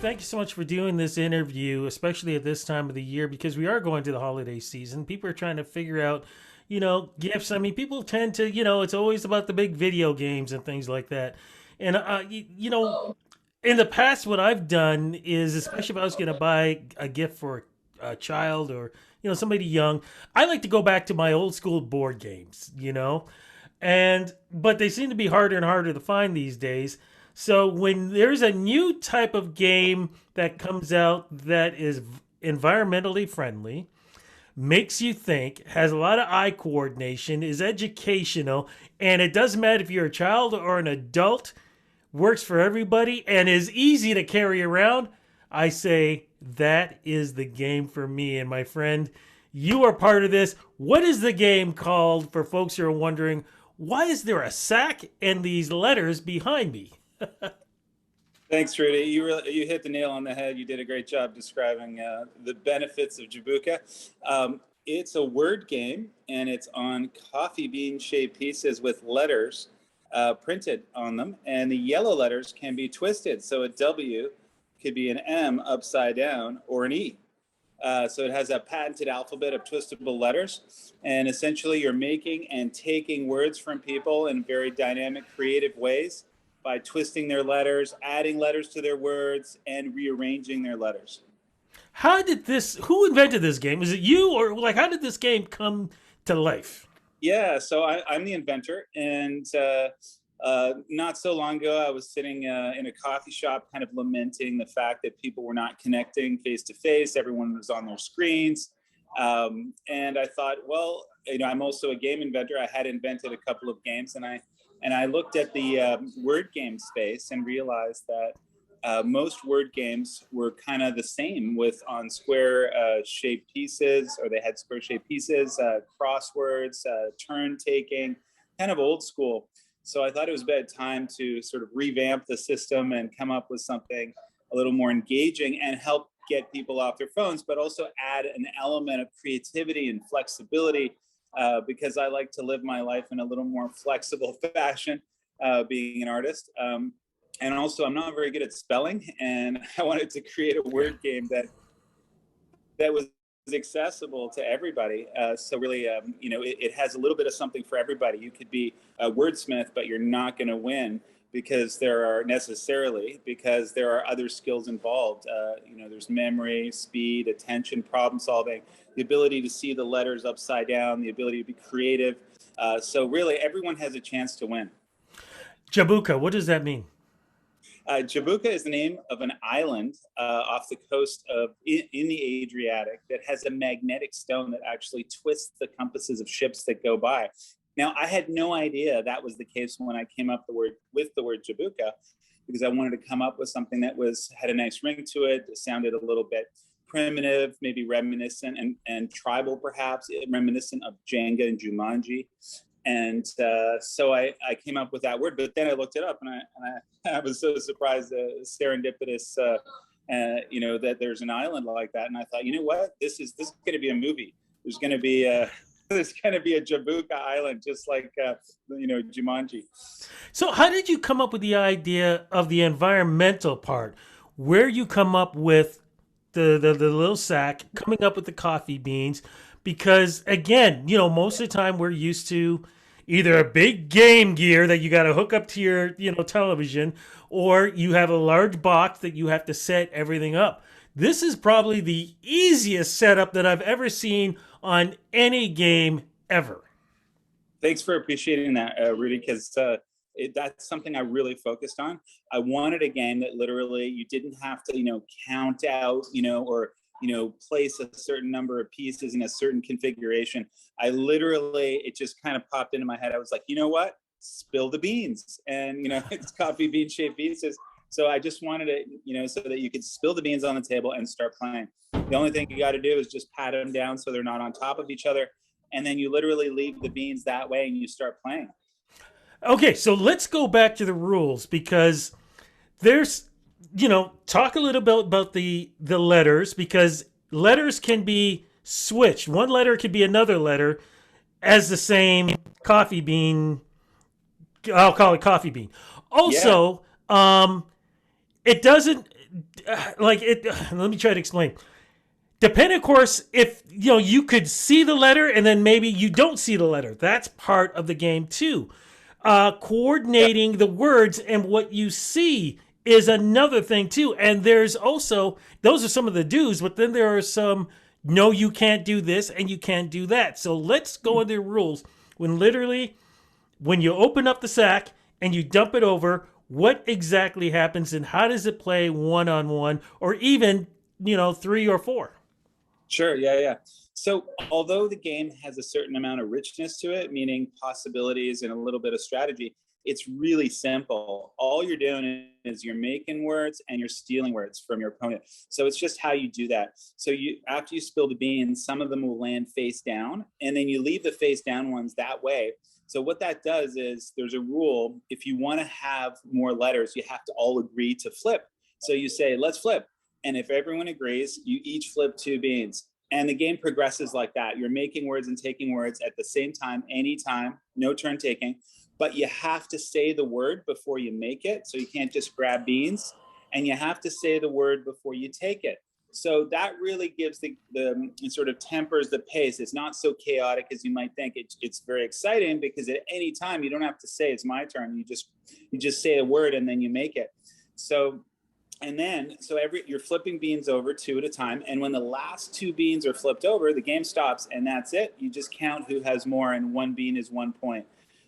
thank you so much for doing this interview, especially at this time of the year, because we are going to the holiday season. People are trying to figure out, gifts. I mean, people tend to, it's always about the big video games and things like that. And, in the past, what I've done is, especially if I was going to buy a gift for a child or, somebody young, I like to go back to my old school board games. But they seem to be harder and harder to find these days. So when there's a new type of game that comes out that is environmentally friendly, makes you think, has a lot of eye coordination, is educational, and it doesn't matter if you're a child or an adult, works for everybody, and is easy to carry around, I say that is the game for me. And my friend, you are part of this. What is the game called for folks who are wondering, why is there a sack and these letters behind me? Thanks, Rudy. You hit the nail on the head. You did a great job describing the benefits of Jabuka. It's a word game, and it's on coffee bean shaped pieces with letters printed on them. And the yellow letters can be twisted. So a W could be an M upside down or an E. So it has a patented alphabet of twistable letters. And essentially, you're making and taking words from people in very dynamic, creative ways by twisting their letters, adding letters to their words, and rearranging their letters. Who invented this game? Is it you, or like, how did this game come to life? Yeah, so I'm the inventor, and not so long ago, I was sitting in a coffee shop kind of lamenting the fact that people were not connecting face to face. Everyone was on their screens. And I thought, well, I'm also a game inventor. I had invented a couple of games, and I looked at the word game space and realized that most word games were kind of the same with on square shaped pieces, or they had square shaped pieces, crosswords, turn taking, kind of old school. So I thought it was about time to sort of revamp the system and come up with something a little more engaging and help get people off their phones, but also add an element of creativity and flexibility, because I like to live my life in a little more flexible fashion, being an artist. And also, I'm not very good at spelling, and I wanted to create a word game that was accessible to everybody. So really, it has a little bit of something for everybody. You could be a wordsmith, but you're not going to win because there are other skills involved. There's memory, speed, attention, problem solving, the ability to see the letters upside down, the ability to be creative. So really, everyone has a chance to win. Jabuka, what does that mean? Jabuka is the name of an island off the coast in the Adriatic that has a magnetic stone that actually twists the compasses of ships that go by. Now, I had no idea that was the case when I came up with the word Jabuka, because I wanted to come up with something that had a nice ring to it. It sounded a little bit primitive, maybe reminiscent and tribal, perhaps reminiscent of Jenga and Jumanji. And so I came up with that word, but then I looked it up, and I was so surprised, serendipitous, that there's an island like that. And I thought, you know what, this is going to be a movie. There's going to be a Jabuka island, just like Jumanji. So how did you come up with the idea of the environmental part, where you come up with the little sack, coming up with the coffee beans? Because again, most of the time we're used to either a big game gear that you got to hook up to your, television, or you have a large box that you have to set everything up. This is probably the easiest setup that I've ever seen on any game ever. Thanks for appreciating that, Rudy, because that's something I really focused on. I wanted a game that literally you didn't have to, count out, or place a certain number of pieces in a certain configuration. It just kind of popped into my head. I was like, you know what? Spill the beans. And, it's coffee bean shaped pieces. So I just wanted it, so that you could spill the beans on the table and start playing. The only thing you got to do is just pat them down so they're not on top of each other. And then you literally leave the beans that way and you start playing. Okay, so let's go back to the rules, because there's, talk a little bit about the letters, because letters can be switched. One letter could be another letter as the same coffee bean. I'll call it coffee bean. Also, it doesn't, like it. Let me try to explain. Depend, of course, if you could see the letter and then maybe you don't see the letter. That's part of the game too. Yeah, Coordinating the words and what you see is another thing too. And there's also, those are some of the do's, but then there are some, no, you can't do this and you can't do that. So let's go into the rules. When you open up the sack and you dump it over, what exactly happens and how does it play one on one or even, three or four? sure. Yeah, yeah. So, although the game has a certain amount of richness to it, meaning possibilities and a little bit of strategy, it's really simple. All you're doing is you're making words and you're stealing words from your opponent. So it's just how you do that. So you, after you spill the beans, some of them will land face down, and then you leave the face down ones that way. So what that does is there's a rule. If you want to have more letters, you have to all agree to flip. So you say, let's flip. And if everyone agrees, you each flip two beans. And the game progresses like that. You're making words and taking words at the same time, anytime, no turn taking. But you have to say the word before you make it. So you can't just grab beans. And you have to say the word before you take it. So that really gives the it sort of tempers the pace. It's not so chaotic as you might think. It's very exciting because at any time you don't have to say it's my turn. You just say a word and then you make it. So and then so every you're flipping beans over two at a time, and when the last two beans are flipped over, the game stops, and that's it. You just count who has more, and one bean is 1 point.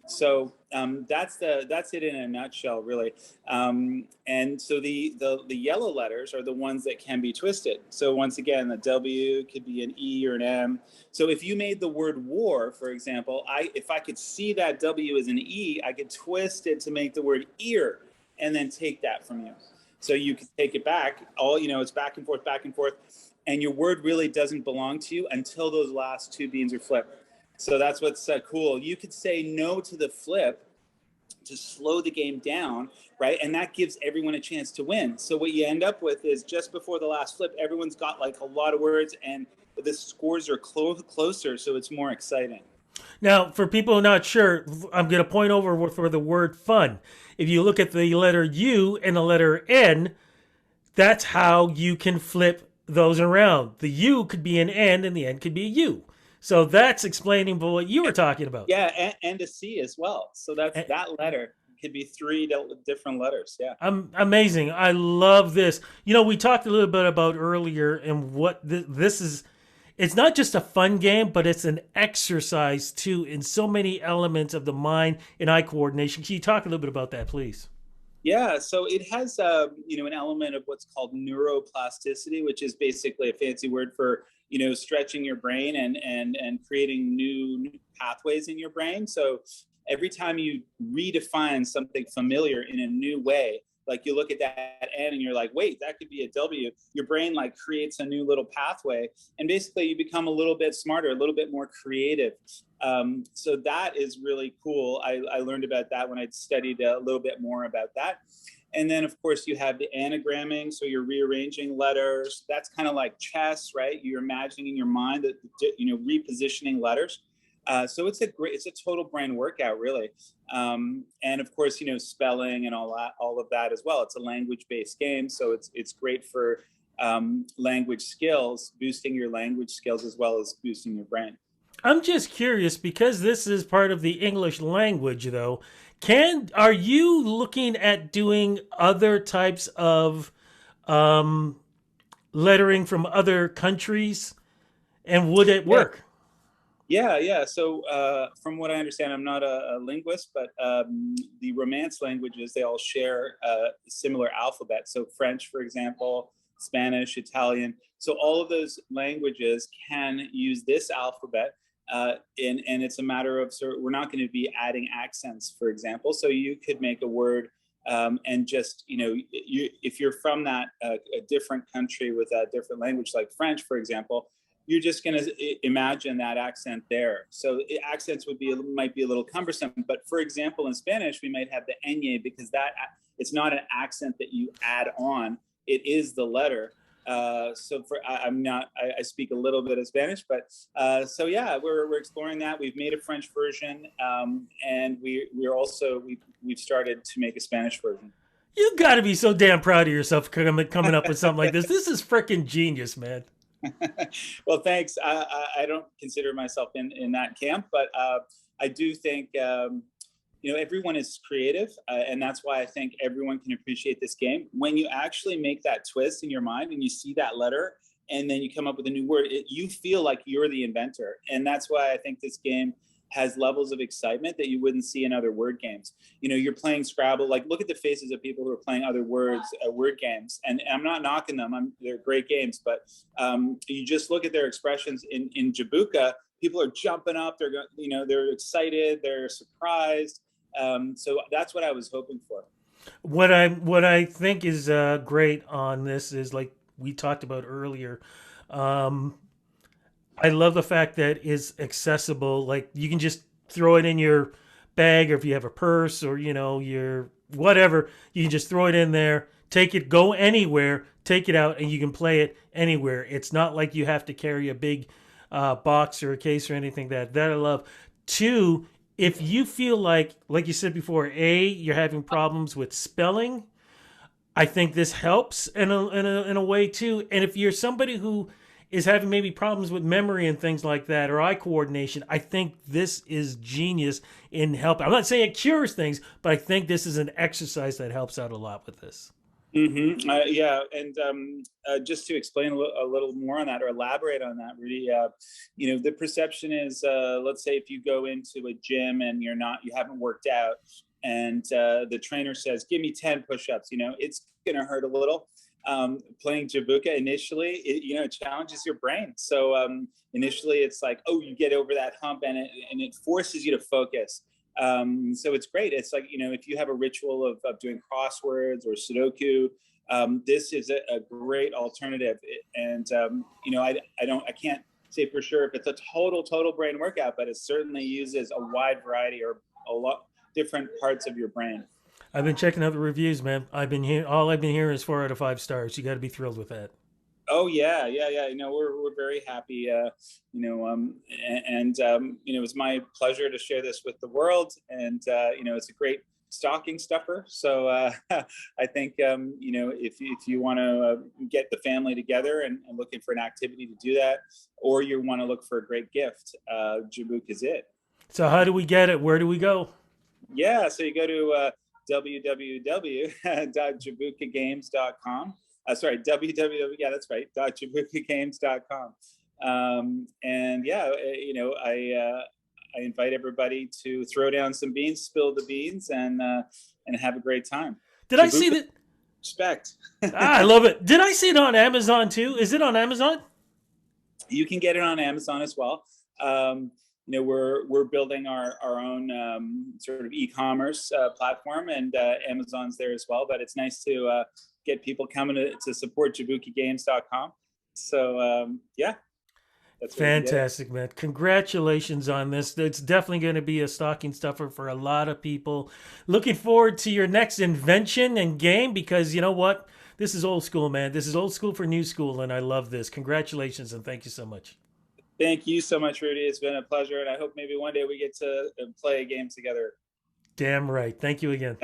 So that's it in a nutshell, really. And so the yellow letters are the ones that can be twisted. So once again, the W could be an E or an M. So if you made the word war, for example, if I could see that W as an E, I could twist it to make the word ear, and then take that from you. So you can take it back. It's back and forth, and your word really doesn't belong to you until those last two beans are flipped. So that's what's cool. You could say no to the flip to slow the game down, right? And that gives everyone a chance to win. So what you end up with is just before the last flip, everyone's got like a lot of words, and the scores are closer, so it's more exciting. Now, for people who are not sure, I'm going to point over for the word fun. If you look at the letter U and the letter N, that's how you can flip those around. The U could be an N and the N could be a U. So that's explaining what you were talking about. Yeah, and a C as well. So that's that letter could be three different letters. Yeah. Amazing. I love this. We talked a little bit about earlier and what this is. It's not just a fun game, but it's an exercise too in so many elements of the mind and eye coordination. Can you talk a little bit about that, please? Yeah, so it has an element of what's called neuroplasticity, which is basically a fancy word for stretching your brain and creating new pathways in your brain. So every time you redefine something familiar in a new way, like you look at that N and you're like, wait, that could be a W. Your brain like creates a new little pathway, and basically you become a little bit smarter, a little bit more creative. So that is really cool. I learned about that when I studied a little bit more about that. And then, of course, you have the anagramming. So you're rearranging letters. That's kind of like chess, right? You're imagining in your mind that, repositioning letters. So it's a total brain workout, really. And of course, spelling and all of that as well. It's a language-based game, so it's great for language skills, boosting your language skills as well as boosting your brain. I'm just curious because this is part of the English language, though. Are you looking at doing other types of um, lettering from other countries, and would it Yeah, work? yeah. So, from what I understand, I'm not a linguist, but the Romance languages, they all share a similar alphabet. So, French, for example, Spanish, Italian. So, all of those languages can use this alphabet. And it's a matter of, so we're not going to be adding accents, for example. So, you could make a word. And just if you're from a different country with a different language, like French, for example, you're just going to imagine that accent there. So accents might be a little cumbersome. But for example, in Spanish, we might have the ñ because it's not an accent that you add on. It is the letter. I speak a little bit of Spanish, but so yeah, we're exploring that. We've made a French version, and we've started to make a Spanish version. You got to be so damn proud of yourself coming up with something like this. This is freaking genius, man. Well, thanks. I don't consider myself in that camp, but I do think everyone is creative, and that's why I think everyone can appreciate this game. When you actually make that twist in your mind and you see that letter, and then you come up with a new word, you feel like you're the inventor, and that's why I think this game has levels of excitement that you wouldn't see in other word games. You're playing Scrabble, like look at the faces of people who are playing other word games, and I'm not knocking them. They're great games, but you just look at their expressions in Jabuka. People are jumping up. They're excited. They're surprised. So that's what I was hoping for. What I think is great on this is like we talked about earlier. Um, I love the fact that it's accessible. Like you can just throw it in your bag, or if you have a purse, or your whatever, you can just throw it in there, take it, go anywhere, take it out, and you can play it anywhere. It's not like you have to carry a big box or a case or anything that I love. Two, if you feel like you said before, you're having problems with spelling, I think this helps in a way too. And if you're somebody who is having maybe problems with memory and things like that, or eye coordination, I think this is genius in helping. I'm not saying it cures things, but I think this is an exercise that helps out a lot with this. Yeah, and just to explain a little more on that, or elaborate on that, Rudy, the perception is, let's say if you go into a gym and you haven't worked out, and the trainer says, "Give me 10 push-ups," it's going to hurt a little. Playing Jabuka initially, it challenges your brain. So initially, it's like, oh, you get over that hump, and it forces you to focus. So it's great. It's like, if you have a ritual of doing crosswords or Sudoku, this is a great alternative. And, I can't say for sure if it's a total brain workout, but it certainly uses a wide variety or a lot different parts of your brain. I've been checking out the reviews, man. All I've been hearing is 4 out of 5 stars. You got to be thrilled with that. Oh yeah. We're very happy. It's my pleasure to share this with the world, and it's a great stocking stuffer. So I think if you want to get the family together and looking for an activity to do that, or you want to look for a great gift, Jabuka is it. So how do we get it? Where do we go? Yeah, so you go to www.jabukagames.com. Sorry, www. Yeah, that's right. .jabukagames.com. And yeah, I invite everybody to throw down some beans, spill the beans, and have a great time. Did I see that? Respect. I love it. Did I see it on Amazon too? Is it on Amazon? You can get it on Amazon as well. We're building our own sort of e-commerce platform, and Amazon's there as well. But it's nice to get people coming to support JabukaGames.com. So yeah, that's fantastic, man. Congratulations on this. It's definitely going to be a stocking stuffer for a lot of people. Looking forward to your next invention and game, because you know what? This is old school, man. This is old school for new school, and I love this. Congratulations, and thank you so much. Thank you so much, Rudy. It's been a pleasure, and I hope maybe one day we get to play a game together. Damn right. Thank you again.